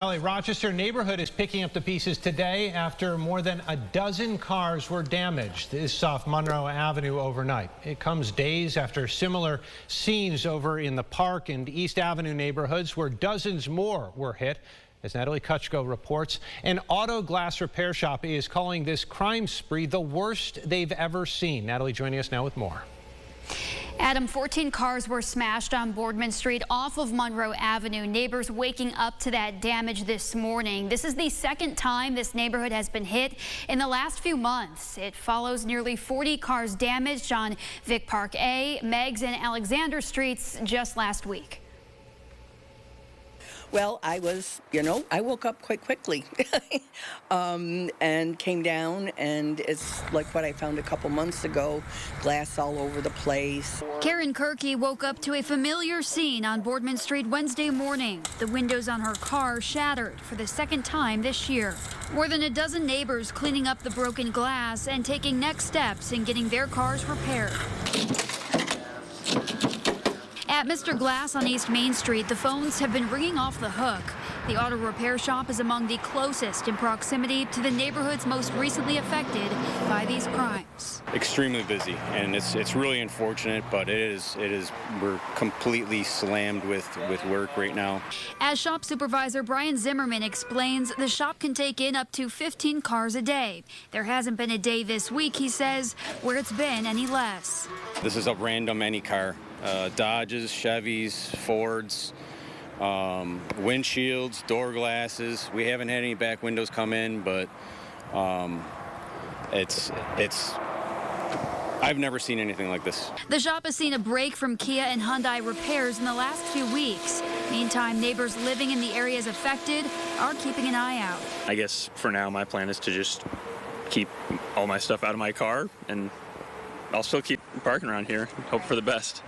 A Rochester neighborhood is picking up the pieces today after more than a dozen cars were damaged. This is off Monroe Avenue overnight. It comes days after similar scenes over in the Park and East Avenue neighborhoods where dozens more were hit. As Natalie Kutchko reports, an auto glass repair shop is calling this crime spree the worst they've ever seen. Natalie joining us now with more. Adam, 14 cars were smashed on Boardman Street off of Monroe Avenue. Neighbors waking up to that damage this morning. This is the second time this neighborhood has been hit in the last few months. It follows nearly 40 cars damaged on Vic Park A, Meigs, and Alexander Streets just last week. Well, I woke up quite quickly and came down, and it's like what I found a couple months ago, glass all over the place. Karen Kirky woke up to a familiar scene on Boardman Street Wednesday morning. The windows on her car shattered for the second time this year. More than a dozen neighbors cleaning up the broken glass and taking next steps in getting their cars repaired. At Mr. Glass on East Main Street, the phones have been ringing off the hook. The auto repair shop is among the closest in proximity to the neighborhoods most recently affected by these crimes. Extremely busy, and it's really unfortunate, but we're completely slammed with work right now. As shop supervisor Brian Zimmerman explains, the shop can take in up to 15 cars a day. There hasn't been a day this week, he says, where it's been any less. This is a random any car. Dodges, Chevys, Fords, windshields, door glasses. We haven't had any back windows come in, but I've never seen anything like this. The shop has seen a break from Kia and Hyundai repairs in the last few weeks. Meantime, neighbors living in the areas affected are keeping an eye out. I guess for now my plan is to just keep all my stuff out of my car, and I'll still keep parking around here, hope for the best.